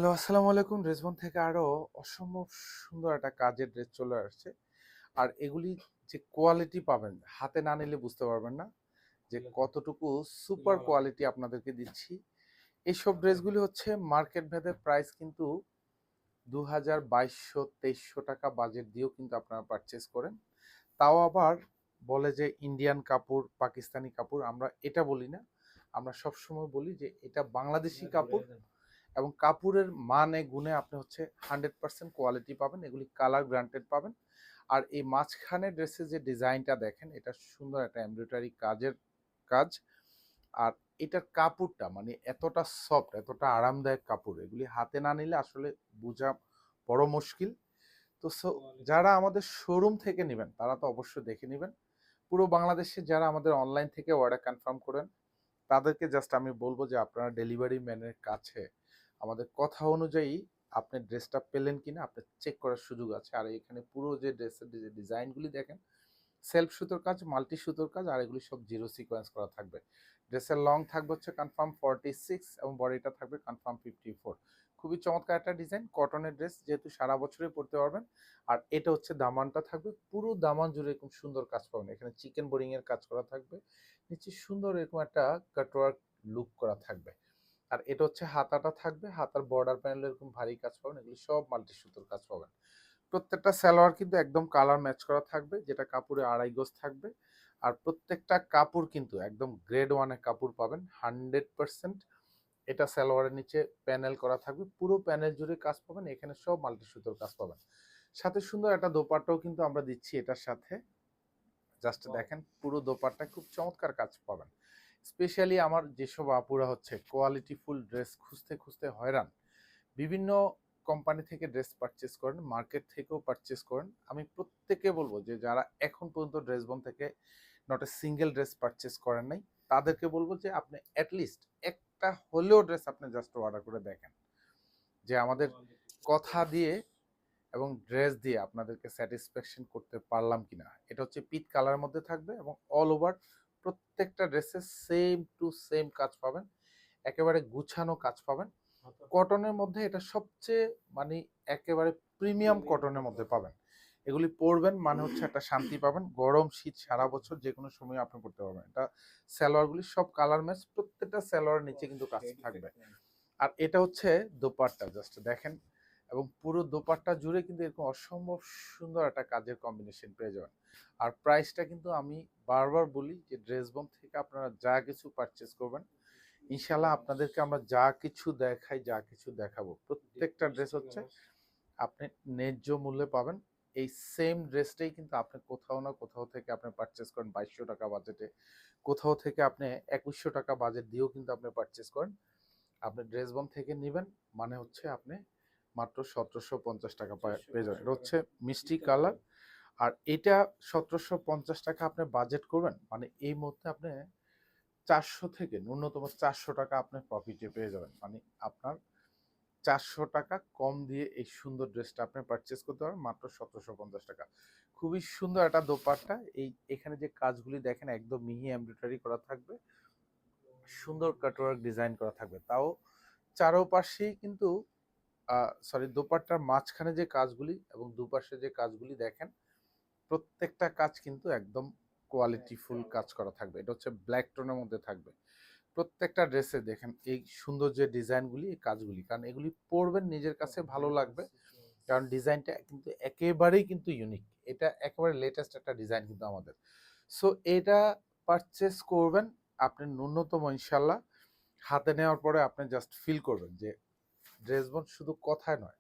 Hello, আসসালামু আলাইকুম। ড্রেসবন থেকে আরো অসম্ভব সুন্দর একটা কাজের ড্রেস চলে আসছে। আর এগুলি যে কোয়ালিটি পাবেন, হাতে না নিলে বুঝতে পারবেন না যে কতটুকু সুপার কোয়ালিটি আপনাদেরকে দিচ্ছি। এইসব ড্রেসগুলি হচ্ছে মার্কেট ভেদে প্রাইস কিন্তু 2200-2300 টাকা বাজেট দিয়েও কিন্তু আপনারা পারচেজ করেন। তাও আবার বলে যে ইন্ডিয়ান কাপড়, পাকিস্তানি কাপড়। আমরা এটা বলি না। আমরা সবসময় বলি যে এটা বাংলাদেশি কাপড় এবং কাপড়ের মানে গুণে আপনি হচ্ছে 100% কোয়ালিটি পাবেন। এগুলি কালার গ্রান্টেড পাবেন। আর এই মাঝখানে ড্রেসের যে ডিজাইনটা দেখেন, এটা সুন্দর একটা এমব্রয়ডারি কাজের কাজ। আর এটার কাপড়টা মানে এতটা সফট, এতটা আরামদায়ক কাপড়, এগুলি হাতে না নিলে আসলে বোঝা বড় মুশকিল। তো যারা আমাদের শোরুম থেকে নেবেন তারা তো অবশ্যই দেখে নেবেন। পুরো বাংলাদেশে যারা আমাদের অনলাইন থেকে অর্ডার কনফার্ম করেন তাদেরকে জাস্ট আমি বলবো যে আপনারা ডেলিভারি ম্যানের কাছে আমাদের কথা অনুযায়ী আপনি ড্রেসটা পেলেন কিনা আপনি চেক করার সুযোগ আছে। আর এখানে পুরো যে ড্রেসের যে ডিজাইনগুলি দেখেন, সেলফ সুতোর কাজ, মাল্টি সুতোর কাজ, আর এগুলি সব জিরো সিকোয়েন্স করা থাকবে। ড্রেসের লং থাকবে হচ্ছে কনফার্ম 46 এবং বডিটা থাকবে কনফার্ম 54। খুবই চমৎকার একটা ডিজাইন, কটনের ড্রেস, যেহেতু সারা বছরই পরতে পারবেন। আর এটা হচ্ছে দামানটা থাকবে, পুরো দামান জুড়ে এরকম সুন্দর কাজ পাবেন। এখানে চিকেন বোরিং এর কাজ করা থাকবে, নিচে সুন্দর এরকম একটা কাটওয়ার্ক লুক করা থাকবে। আর এটা হচ্ছে হাতাটা থাকবে, হাতার বর্ডার প্যানেলে এরকম ভারী কাজ পাবেন, এগুলি সব মাল্টি সুতোর কাজ পাবেন। প্রত্যেকটা সালোয়ার কিন্তু একদম কালার ম্যাচ করা থাকবে, যেটা কাপড়ে 2.5 গজ থাকবে। আর প্রত্যেকটা কাপড় কিন্তু একদম গ্রেড ওয়ানের কাপড় পাবেন 100%। এটা সালোয়ারের নিচে প্যানেল করা থাকবে, পুরো প্যানেল জুড়ে কাজ পাবেন, এখানে সব মাল্টি সুতোর কাজ পাবেন। সাথে সুন্দর একটা দোপাট্টাও কিন্তু আমরা দিচ্ছি এটার সাথে। জাস্ট দেখেন পুরো দোপাট্টা খুব চমৎকার কাজ পাবেন। স্পেশালি আমার যেসব আপুরা হচ্ছে কোয়ালিটি ফুল ড্রেস খুঁজতে খুঁজতে হয়রান, বিভিন্ন কোম্পানি থেকে ড্রেস পারচেস করেন, মার্কেট থেকেও পারচেস করেন, আমি প্রত্যেকে বলবো যে যারা এখন পর্যন্ত ড্রেসবন থেকে not a single dress purchase করেন নাই, তাদেরকে বলবো যে আপনি অ্যাটলিস্ট একটা হলেও ড্রেস আপনি জাস্ট অর্ডার করে দেখেন যে আমাদের কথা দিয়ে এবং ড্রেস দিয়ে আপনাদেরকে স্যাটিসফ্যাকশন করতে পারলাম কিনা। এটা হচ্ছে পিট কালারের মধ্যে থাকবে এবং অল ওভার প্রত্যেকটা ড্রেসে সেম টু সেম কাজ পাবেন, একেবারে গুছানো কাজ পাবেন। কটনের মধ্যে এটা সবচেয়ে মানে একেবারে প্রিমিয়াম কটনের মধ্যে পাবেন। এগুলি পরবেন মানে হচ্ছে একটা শান্তি পাবেন, গরম শীত সারা বছর যে কোনো সময় আপনি পরতে পারবেন। এটা সালোয়ারগুলি সব কালার ম্যাচ, প্রত্যেকটা সালোয়ারের নিচে কিন্তু কাজ থাকবে। আর এটা হচ্ছে দোপাট্টা, জাস্ট দেখেন, এবং পুরো দোপাট্টা জুড়ে কিন্তু এরকম অসম্ভব সুন্দর একটা কাজের কম্বিনেশন পেয়ে যাবেন। আর প্রাইসটা কিন্তু আমি বারবার বলি যে ড্রেসবন থেকে আপনারা যা কিছু পারচেস করবেন, ইনশাল্লাহ আপনাদেরকে আমরা যা কিছু দেখাই, যা কিছু দেখাবো, প্রত্যেকটা ড্রেস হচ্ছে আপনি ন্যায্য মূল্যে পাবেন। এই সেম ড্রেসটাই কিন্তু আপনি কোথাও না কোথাও থেকে আপনি পারচেস করেন 2200 টাকা বাজেটে, কোথাও থেকে আপনি 2100 টাকা বাজেট দিয়েও কিন্তু আপনি পারচেস করেন। আপনি ড্রেসবন থেকে নেবেন মানে হচ্ছে আপনি মাত্র 1750 টাকা পেয়ে যাবেন। এটা হচ্ছে মিষ্টি কালার। আর এটা 1750 টাকা আপনি বাজেট করবেন মানে এই মুহূর্তে আপনি 400 থেকে ন্যূনতম 400 টাকা আপনি প্রফিটে পেয়ে যাবেন। মানে আপনার 400 টাকা কম দিয়ে এই সুন্দর ড্রেসটা আপনি পারচেস করতে পারেন মাত্র 1750 টাকা। খুবই সুন্দর একটা দোপাট্টা। এখানে যে কাজগুলি দেখেন একদম মিহি এমব্রয়ডারি করা থাকবে, সুন্দর কাটওয়ার্ক ডিজাইন করা থাকবে, তাও চারোপাশেই কিন্তু সরি, দোপাট্টার মাঝখানে যে কাজগুলি এবং দুপাশে যে কাজগুলি দেখেন, প্রত্যেকটা কাজ কিন্তু একদম কোয়ালিটিফুল কাজ করা থাকবে। এটা হচ্ছে ব্ল্যাক টোনের মধ্যে থাকবে। প্রত্যেকটা ড্রেসে দেখেন এই সুন্দর যে ডিজাইনগুলি, এই কাজগুলি, কারণ এগুলি পরবেন নিজের কাছে ভালো লাগবে, কারণ ডিজাইনটা কিন্তু একেবারেই কিন্তু ইউনিক। এটা একেবারে লেটেস্ট একটা ডিজাইন কিন্তু আমাদের। সো এটা পারচেস করবেন আপনি ন্যূনতম ইনশাল্লাহ হাতে নেওয়ার পরে আপনি জাস্ট ফিল করবেন যে ড্রেসবন শুধু কথায় নয়,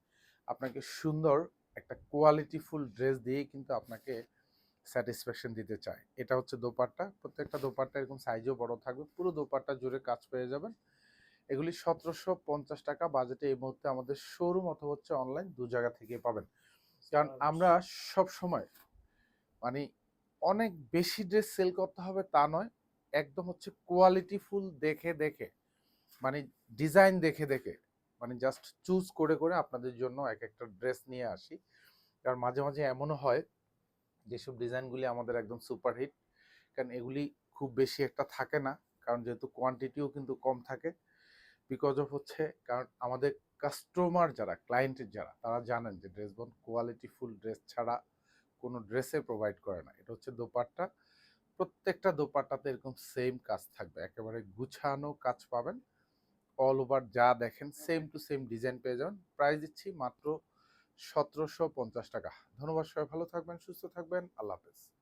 আপনাকে সুন্দর একটা কোয়ালিটিফুল ড্রেস দিয়েই কিন্তু আপনাকে স্যাটিসফ্যাকশন দিতে চায়। এটা হচ্ছে দোপাট্টা, প্রত্যেকটা দোপাট্টা এরকম সাইজও বড় থাকবে, পুরো দোপাট্টা জুড়ে কাজ পেয়ে যাবেন। এগুলি 1750 টাকা বাজেটে এই মুহূর্তে আমাদের শোরুম অথবা হচ্ছে অনলাইন দু জায়গা থেকে পাবেন। কারণ আমরা সব সময় মানে অনেক বেশি ড্রেস সেল করতে হবে তা নয়, একদম হচ্ছে কোয়ালিটিফুল দেখে দেখে, মানে ডিজাইন দেখে দেখে, মানে জাস্ট চুজ করে করে আপনাদের জন্য এক একটা ড্রেস নিয়ে আসি। কারণ মাঝে মাঝে এমনও হয় যেসব ডিজাইনগুলি আমাদের একদম সুপারহিট, কারণ এগুলি খুব বেশি একটা থাকে না, কারণ যেহেতু কোয়ান্টিটিও কিন্তু কম থাকে, বিকজ অফ হচ্ছে কারণ আমাদের কাস্টমার যারা, ক্লায়েন্টের যারা, তারা জানেন যে ড্রেস বন্ড কোয়ালিটিফুল ড্রেস ছাড়া কোনো ড্রেসে প্রোভাইড করে না। এটা হচ্ছে দোপাট্টা, প্রত্যেকটা দোপাট্টাতে এরকম সেম কাজ থাকবে, একেবারে গুছানো কাজ পাবেন। অল ওভার যা দেখেন সেম টু সেম ডিজাইন পেয়ে যাবেন। প্রাইস দিচ্ছি মাত্র 1750 টাকা। ধন্যবাদ, সবাই ভালো থাকবেন, সুস্থ থাকবেন, আল্লাহ হাফেজ।